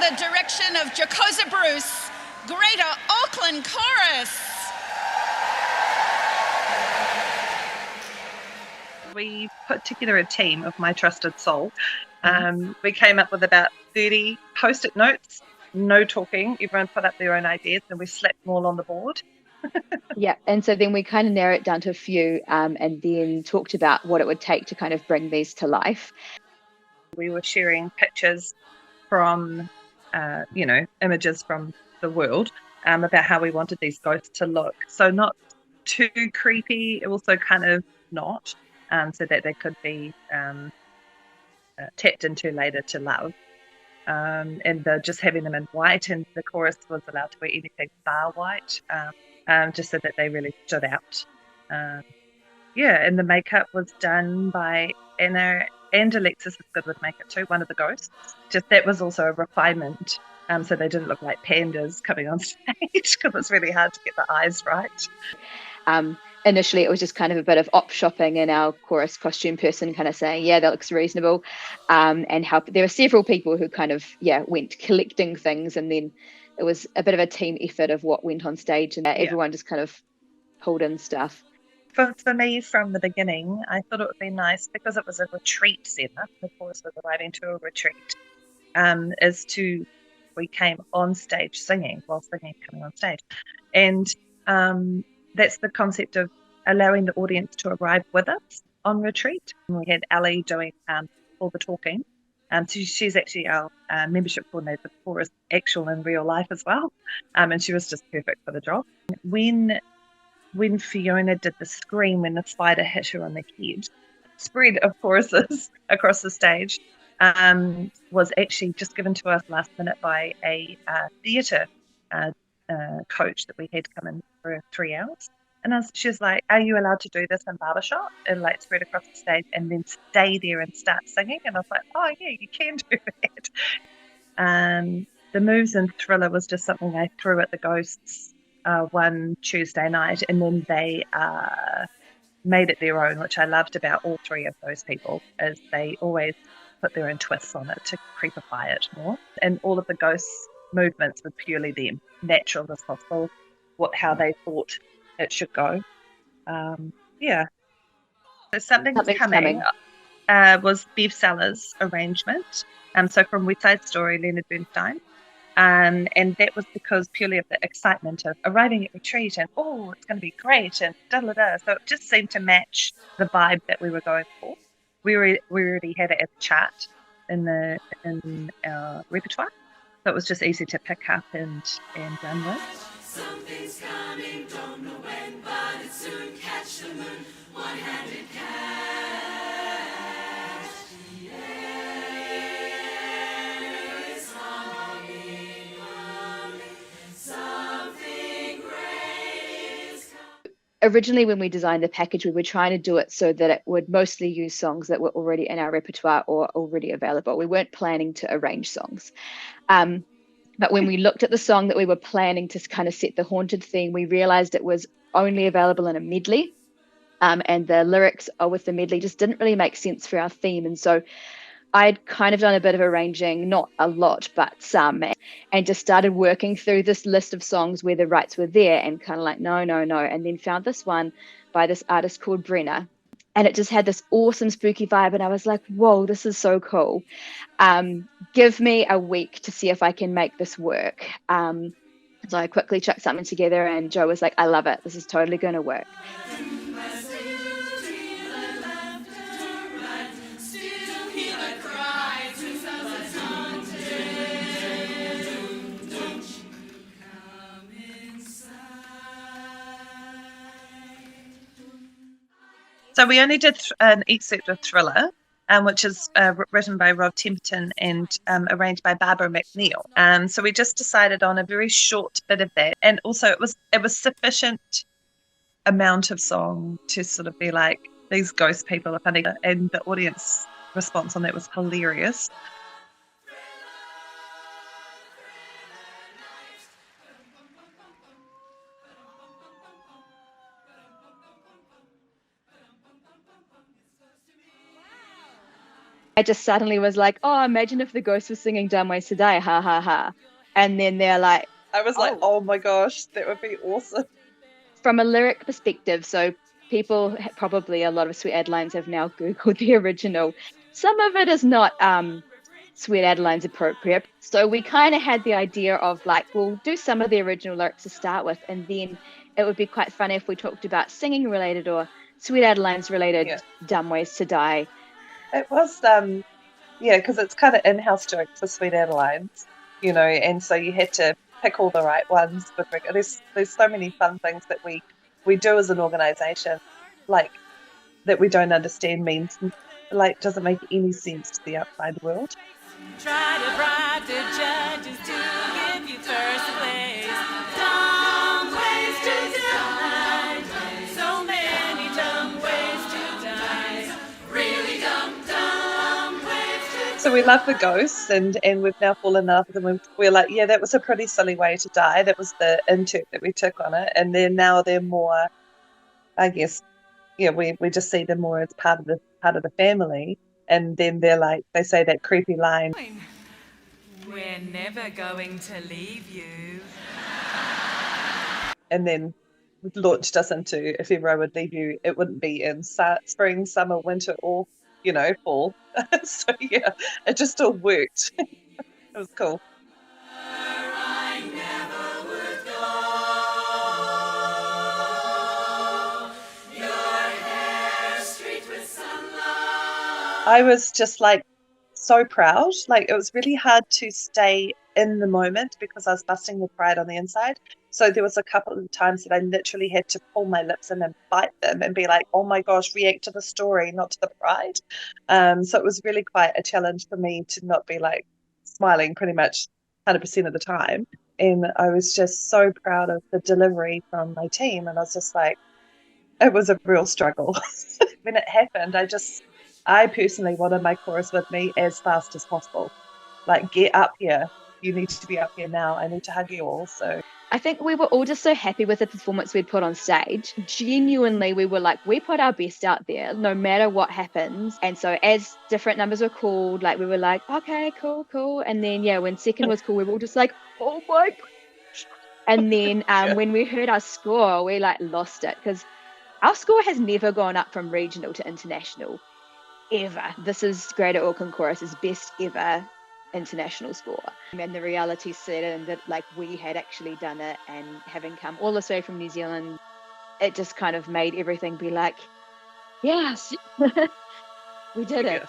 the direction of Jacosa Bruce, Greater Auckland Chorus. We put together a team of My Trusted Soul. We came up with about 30 post-it notes, no talking. Everyone put up their own ideas and we slapped them all on the board. Yeah, and so then we kind of narrowed it down to a few and then talked about what it would take to kind of bring these to life. We were sharing pictures from, images from the world about how we wanted these ghosts to look. So not too creepy, also kind of not, so that they could be tapped into later to love. And just having them in white, and the chorus was allowed to wear anything bar white, just so that they really stood out. And the makeup was done by Anna, and Alexis is good with makeup too, one of the ghosts. Just that was also a refinement, so they didn't look like pandas coming on stage, because it's really hard to get the eyes right. Initially, it was just kind of a bit of op shopping, and our chorus costume person kind of saying, yeah, that looks reasonable, and help. There were several people who kind of, went collecting things, and then it was a bit of a team effort of what went on stage, and everyone just kind of pulled in stuff. For me, from the beginning, I thought it would be nice, because it was a retreat centre, the chorus was arriving to a retreat, we came on stage singing, coming on stage. And that's the concept of allowing the audience to arrive with us on retreat. And we had Ali doing all the talking. So she's actually our membership coordinator for the chorus, actual in real life as well. And she was just perfect for the job. When Fiona did the scream when the spider hit her on the head, spread of choruses across the stage was actually just given to us last minute by a theatre coach that we had come in for 3 hours. And she was like, are you allowed to do this in barbershop? And like spread across the stage and then stay there and start singing? And I was like, oh yeah, you can do that. The moves in Thriller was just something I threw at the ghosts one Tuesday night, and then they made it their own, which I loved about all three of those people, is they always put their own twists on it to creepify it more. And all of the ghosts' movements were purely them, natural as possible, how they thought it should go. So Something's Coming. Was Bev Sellers' arrangement. So from West Side Story, Leonard Bernstein. And that was because purely of the excitement of arriving at retreat and, it's going to be great and da-da-da. So it just seemed to match the vibe that we were going for. We already had it as a chart in our repertoire. So it was just easy to pick up and run with. Something's coming, don't know when, but it's soon. Catch the moon, one-handed catch. Originally, when we designed the package, we were trying to do it so that it would mostly use songs that were already in our repertoire or already available. We weren't planning to arrange songs. But when we looked at the song that we were planning to kind of set the haunted theme, we realized it was only available in a medley. And the lyrics with the medley just didn't really make sense for our theme. And so I'd kind of done a bit of arranging, not a lot, but some, and just started working through this list of songs where the rights were there and kind of like, no. And then found this one by this artist called Brenna. And it just had this awesome spooky vibe. And I was like, whoa, this is so cool. Give me a week to see if I can make this work. So I quickly chucked something together and Joe was like, I love it. This is totally going to work. So we only did an excerpt of Thriller, which is written by Rob Temperton and arranged by Barbara McNeil. So we just decided on a very short bit of that, and also it was sufficient amount of song to sort of be like, these ghost people are funny, and the audience response on that was hilarious. I just suddenly was like, oh, imagine if the ghost was singing Dumb Ways to Die, ha ha ha. And then they're like, I was like, oh my gosh, that would be awesome. from a lyric perspective, so people probably, a lot of Sweet Adeline's have now Googled the original. Some of it is not Sweet Adeline's appropriate. So we kind of had the idea of like, we'll do some of the original lyrics to start with, and then it would be quite funny if we talked about singing related or Sweet Adeline's related Dumb Ways to Die. It was, because it's kind of in-house jokes for Sweet Adeline's, and so you had to pick all the right ones. There's so many fun things that we do as an organisation, like that we don't understand means, like, doesn't make any sense to the outside world. Try to bribe the judges to give you first place. Dumb ways to die. So many dumb ways to die. Really dumb ways to die. So we love the ghosts, and we've now fallen in love with them. We're like, yeah, that was a pretty silly way to die. That was the intake that we took on it, and then now they're more, I guess, we just see them more as part of the family. And then they're like, they say that creepy line, we're never going to leave you. and then launched us into, if ever I would leave you, it wouldn't be in spring, summer, winter, or fall. So yeah, it just all worked. It was cool. I never would go. Your hair streaked with sunlight. I was just like so proud. Like, it was really hard to stay in the moment because I was busting with pride on the inside. So there was a couple of times that I literally had to pull my lips in and bite them and be like, oh my gosh, react to the story, not to the pride. So it was really quite a challenge for me to not be like smiling pretty much 100% of the time. And I was just so proud of the delivery from my team. And I was just like, it was a real struggle. When it happened, I personally wanted my chorus with me as fast as possible. Like, get up here. You need to be up here now. I need to hug you all. So I think we were all just so happy with the performance we'd put on stage. Genuinely, we were like, we put our best out there no matter what happens. And so as different numbers were called, like, we were like, okay, cool. And then, when second was cool, we were all just like, oh my gosh. And then when we heard our score, we like lost it, because our score has never gone up from regional to international, ever. This is Greater Auckland Chorus's best ever international score. And the reality set in that like we had actually done it, and having come all the way from New Zealand, it just kind of made everything be like, yes, we did it.